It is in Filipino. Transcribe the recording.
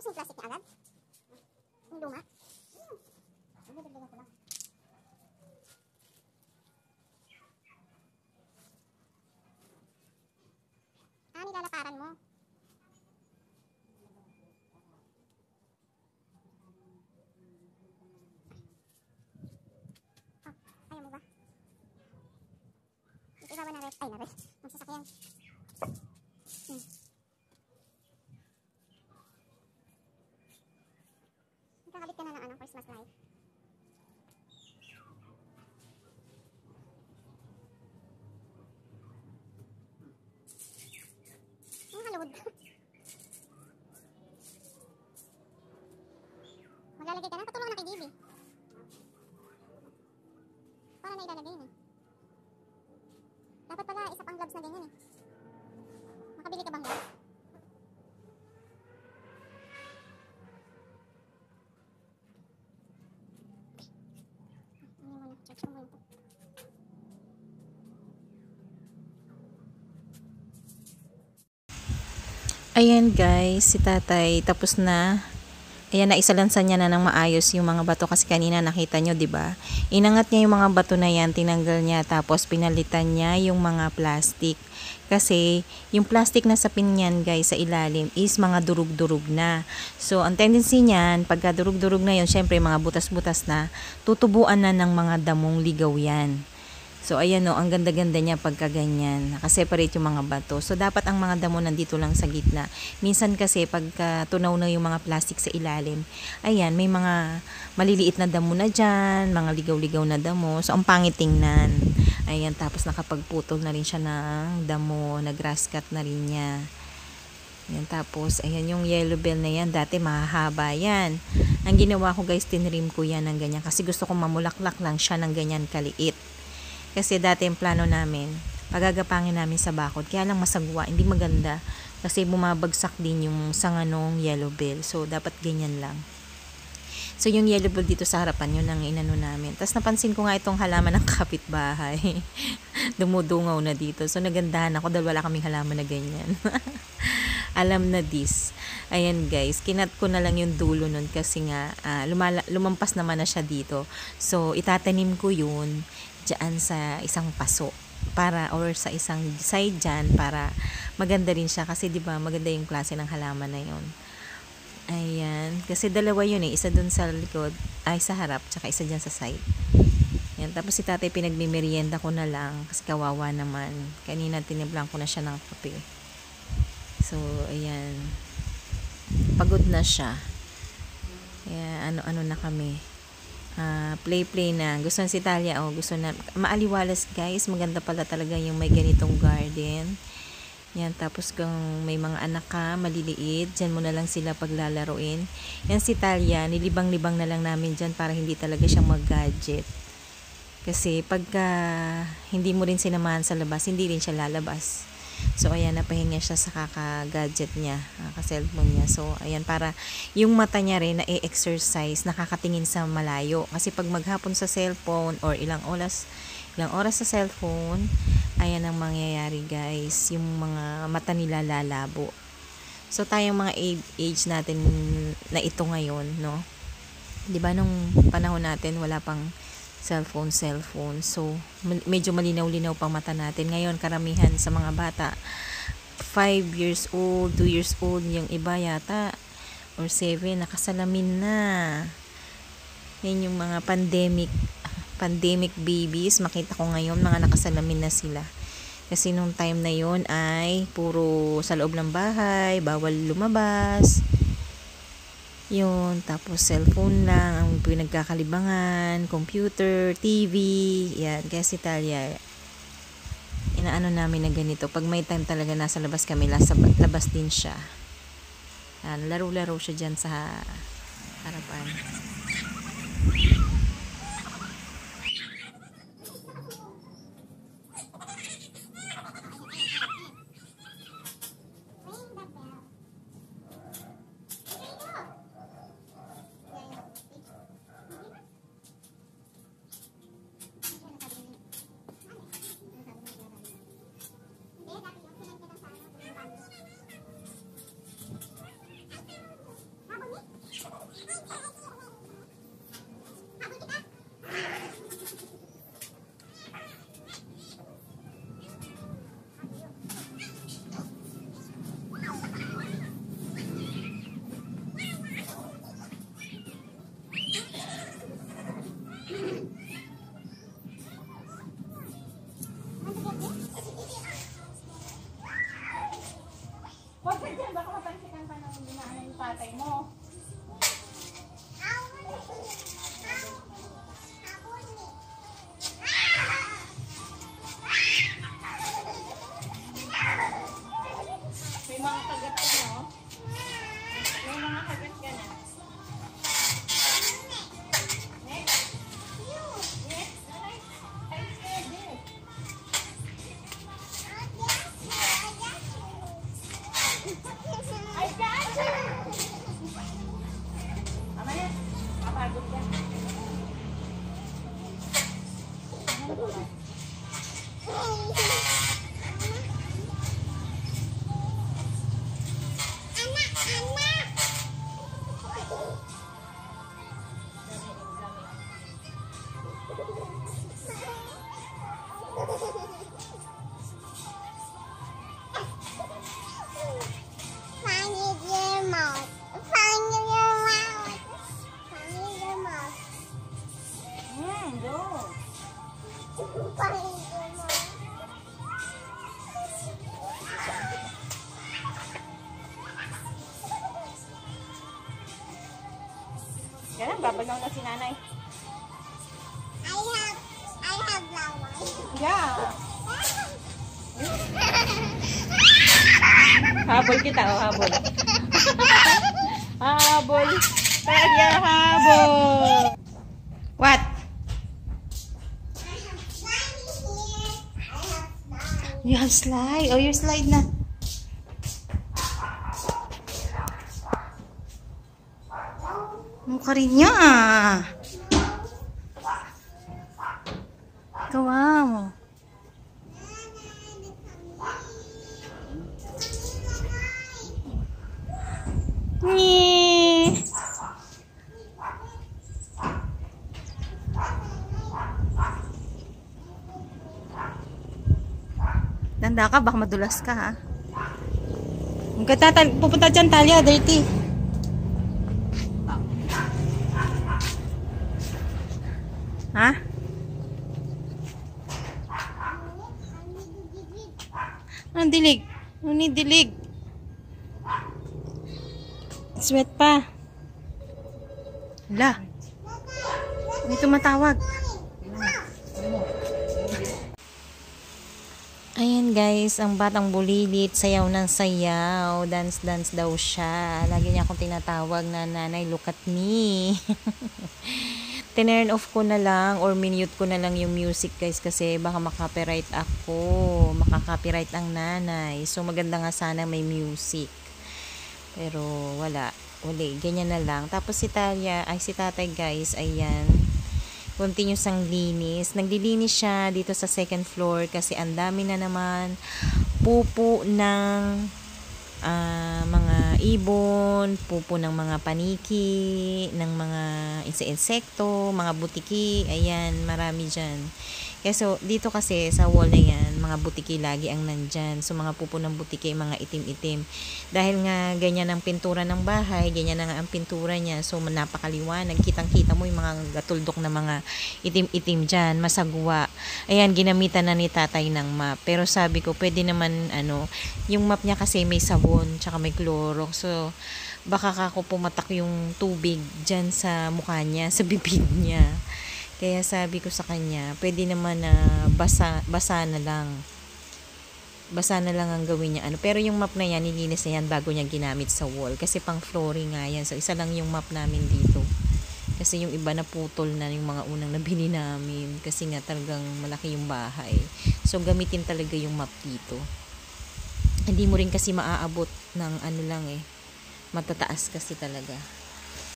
yung plastic niya agad? Yung luma? Dagdagan ko lang. Nilalaparan mo. Ayaw mo ba? Ito ba na ref? Ay, na ref. Magsasakyan. Magkakabit ka na ng anong Christmas light. Ang halod. Maglalagay ka na? Patulong na kay Bibi. Para na ilalagay yun eh. Dapat pala isa pang gloves na ganyan eh. Makabili ka bang gloves? Ano mo na? Check mo muna ito. Ayan guys, si tatay tapos na. Ayan, naisalansan niya na ng maayos yung mga bato kasi kanina nakita nyo, 'di ba? Inangat niya yung mga bato na yan, tinanggal niya tapos pinalitan niya yung mga plastic. Kasi yung plastic na sa pinyan guys sa ilalim is mga durug-durug na. So ang tendency niyan, pagka durug-durug na yun, syempre mga butas-butas na, tutubuan na ng mga damong ligaw yan. So, ayan o, ang ganda-ganda niya pagka ganyan. Nakaseparate yung mga bato. So, dapat ang mga damo nandito lang sa gitna. Minsan kasi, pagka tunaw na yung mga plastic sa ilalim, ayan, may mga maliliit na damo na dyan, mga ligaw-ligaw na damo. So, ang pangit tingnan. Ayan, tapos nakapagputol na rin siya ng damo, nag-grass cut na rin niya. Ayan, tapos, ayan yung yellow bell na yan. Dati, mahahaba yan. Ang ginawa ko guys, tinrim ko yan ng ganyan. Kasi gusto kong mamulaklak lang siya ng ganyan kaliit. Kasi dati yung plano namin, pagagapangin namin sa bakod. Kaya lang masagwa, hindi maganda. Kasi bumabagsak din yung sanganong yellow bell. So, dapat ganyan lang. So, yung yellow bell dito sa harapan, yun ang inano namin. Tapos, napansin ko nga itong halaman ng kapitbahay. Dumudungaw na dito. So, nagandahan ako dahil wala kaming halaman na ganyan. Alam na this. Ayan guys, kinat ko na lang yung dulo nun kasi nga lumampas naman na siya dito. So, itatanim ko yun dyan sa isang paso para or sa isang side dyan para maganda rin siya kasi 'di ba maganda yung klase ng halaman na yun. Ayan, kasi dalawa yun eh, isa dun sa likod, ay sa harap, tsaka isa dyan sa side. Ayan, tapos si tatay pinagmimerienda ko na lang kasi kawawa naman. Kanina tiniblang ko na siya ng kape. So, ayan. Pagod na siya. Kaya ano-ano na kami. Play na. Gusto na si Talia. Gusto na. Maaliwalas guys. Maganda pala talaga yung may ganitong garden. Yan. Tapos kung may mga anak ka, maliliit, dyan mo na lang sila paglalaruin. Yan si Talia. Nilibang-libang na lang namin dyan para hindi talaga siyang mag-gadget. Kasi pagka hindi mo rin sinamahan sa labas, hindi rin siya lalabas. So, ayan, napahinga siya sa kaka-gadget niya, kaka-cellphone niya. So, ayan, para yung mata niya rin na i-exercise, nakakatingin sa malayo. Kasi pag maghapon sa cellphone or ilang oras sa cellphone, ayan ang mangyayari guys. Yung mga mata nila lalabo. So, tayong mga age natin na ito ngayon, no? 'Di ba nung panahon natin, wala pang cellphone. So, medyo malinaw-linaw pang mata natin. Ngayon, karamihan sa mga bata, 5 years old, 2 years old, yung iba yata, or 7, nakasalamin na. Yan yung mga pandemic babies. Makita ko ngayon, mga nakasalamin na sila. Kasi nung time na yon ay puro sa loob ng bahay, bawal lumabas. Yun, tapos cellphone lang ang pinagkakalibangan, computer, TV, yan. Kaya si Talia, inaano namin na ganito. Pag may time talaga nasa labas kami, labas din siya. Yan, laro-laro siya dyan sa harapan. tatay mo. May mga kagat ka na, oh. May mga kagat ka na. Yan, babalaw na si nanay. I have flowers. Yeah. Habol kita, oh, habol. Habol. Kaya habol. What? You have slide. Oh, you slide na. Mukha rin niya. Gawa mo. Nye. Tanda ka, baka madulas ka, ha? Pupunta dyan, Talia, dirty. Ha? Ang dilig. Ang dilig. Sweat pa. Hala. May tumatawag. Ayan guys, ang batang bulilit, sayaw ng sayaw, dance daw siya. Lagi niya akong tinatawag na nanay, look at me. Tinurn off ko na lang or minute ko na lang yung music guys kasi baka makapiright ako. Makakopyright ang nanay. So maganda nga sana may music. Pero wala. Uli, ganyan na lang. Tapos si tatay guys, ayan. Continuous ang linis. Naglilinis siya dito sa second floor kasi ang dami na naman pupo ng mga ibon, pupo ng mga paniki, ng mga insekto, mga butiki, ayan, marami dyan. Kaya so, dito kasi sa wall na yan, mga butiki lagi ang nandyan. So, mga pupo ng butiki, mga itim-itim. Dahil nga ganyan ang pintura ng bahay, ganyan na nga ang pintura niya. So, napakaliwanag. Kitang-kita mo yung mga gatuldok na mga itim-itim dyan, masagwa. Ayan, ginamitan na ni tatay ng map. Pero sabi ko, pwede naman, yung map niya kasi may sabon, tsaka may Clorox. So, baka kako pumatak yung tubig dyan sa mukha niya, sa bibig niya. Kaya sabi ko sa kanya, pwede naman na basa na lang. Basa na lang ang gawin niya. Pero yung map na yan, nilinis na yan bago niya ginamit sa wall. Kasi pang flooring nga yan. So, isa lang yung map namin dito. Kasi yung iba na putol na yung mga unang nabili namin. Kasi nga talagang malaki yung bahay. So, gamitin talaga yung map dito. Hindi mo rin kasi maaabot ng matataas kasi talaga.